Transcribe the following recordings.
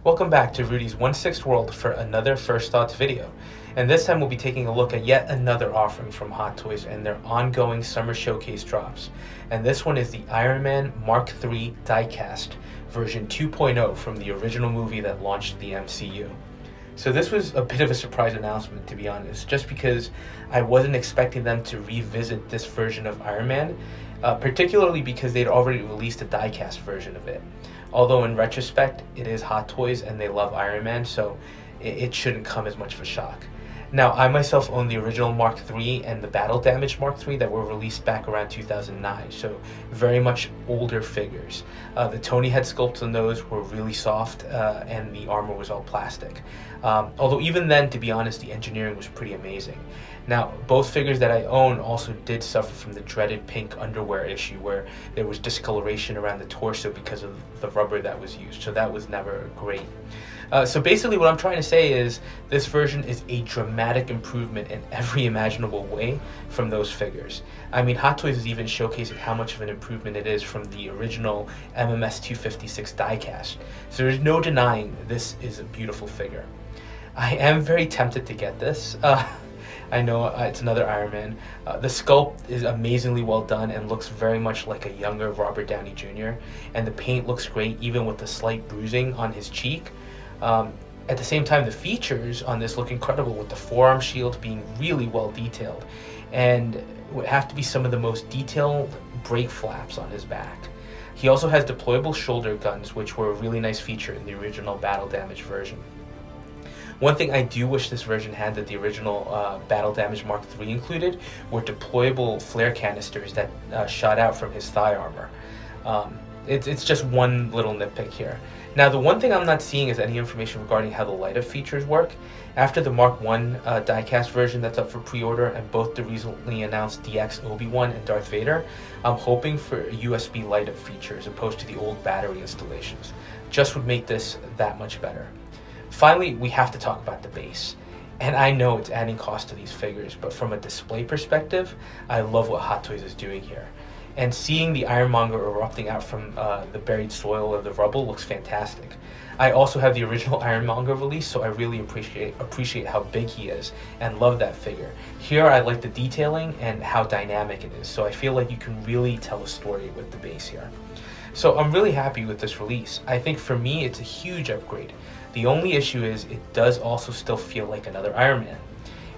Welcome back to Rudy's 1/6 World for another First Thoughts video. And this time we'll be taking a look at yet another offering from Hot Toys and their ongoing summer showcase drops. And this one is the Iron Man MK3 diecast version 2.0 from the original movie that launched the MCU. So this was a bit of a surprise announcement, to be honest, just because I wasn't expecting them to revisit this version of Iron Man, particularly because they'd already released a diecast version of it. Although in retrospect, it is Hot Toys and they love Iron Man, so it shouldn't come as much of a shock. Now, I myself own the original Mark III and the Battle Damage Mark III that were released back around 2009, so very much older figures. The Tony head sculpts on those were really soft and the armor was all plastic. Although even then, to be honest, the engineering was pretty amazing. Now, both figures that I own also did suffer from the dreaded pink underwear issue where there was discoloration around the torso because of the rubber that was used, so that was never great. So basically what I'm trying to say is this version is a dramatic improvement in every imaginable way from those figures. I mean, Hot Toys is even showcasing how much of an improvement it is from the original MMS 256 diecast. So there's no denying this is a beautiful figure. I am very tempted to get this. I know it's another Iron Man. The sculpt is amazingly well done and looks very much like a younger Robert Downey Jr. And the paint looks great even with the slight bruising on his cheek. At the same time, the features on this look incredible with the forearm shield being really well detailed and would have to be some of the most detailed brake flaps on his back. He also has deployable shoulder guns, which were a really nice feature in the original Battle Damage version. One thing I do wish this version had that the original Battle Damage Mark III included were deployable flare canisters that shot out from his thigh armor. It's just one little nitpick here. Now, the one thing I'm not seeing is any information regarding how the light-up features work. After the Mark I diecast version that's up for pre-order and both the recently announced DX Obi-Wan and Darth Vader, I'm hoping for USB light-up feature as opposed to the old battery installations. Just would make this that much better. Finally, we have to talk about the base. And I know it's adding cost to these figures, but from a display perspective, I love what Hot Toys is doing here. And seeing the Ironmonger erupting out from the buried soil of the rubble looks fantastic. I also have the original Ironmonger release, so I really appreciate how big he is and love that figure. Here I like the detailing and how dynamic it is, so I feel like you can really tell a story with the base here. So I'm really happy with this release. I think for me it's a huge upgrade. The only issue is it does also still feel like another Iron Man.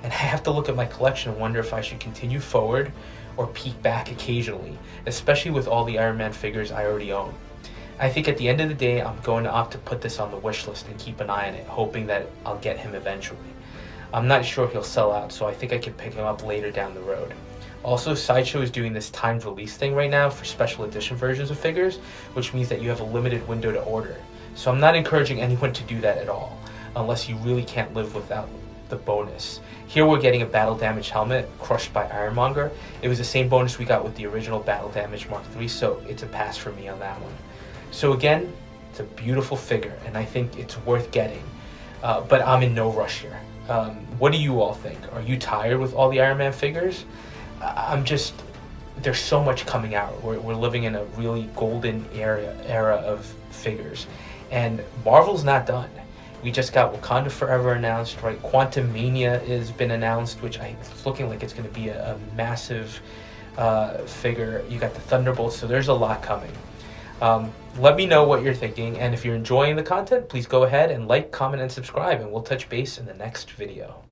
And I have to look at my collection and wonder if I should continue forward or peek back occasionally, especially with all the Iron Man figures I already own. I think at the end of the day, I'm going to opt to put this on the wish list and keep an eye on it, hoping that I'll get him eventually. I'm not sure he'll sell out, so I think I can pick him up later down the road. Also, Sideshow is doing this timed release thing right now for special edition versions of figures, which means that you have a limited window to order. So I'm not encouraging anyone to do that at all, unless you really can't live without the bonus. Here we're getting a Battle Damage helmet crushed by Ironmonger. It was the same bonus we got with the original Battle Damage Mark III, so it's a pass for me on that one. So again, it's a beautiful figure, and I think it's worth getting, but I'm in no rush here. What do you all think? Are you tired with all the Iron Man figures? There's so much coming out. We're living in a really golden era of figures, and Marvel's not done. We just got Wakanda Forever announced, right? Quantum Mania has been announced, which it's looking like it's going to be a massive figure. You got the Thunderbolts, so there's a lot coming. Let me know what you're thinking, and if you're enjoying the content, please go ahead and like, comment, and subscribe, and we'll touch base in the next video.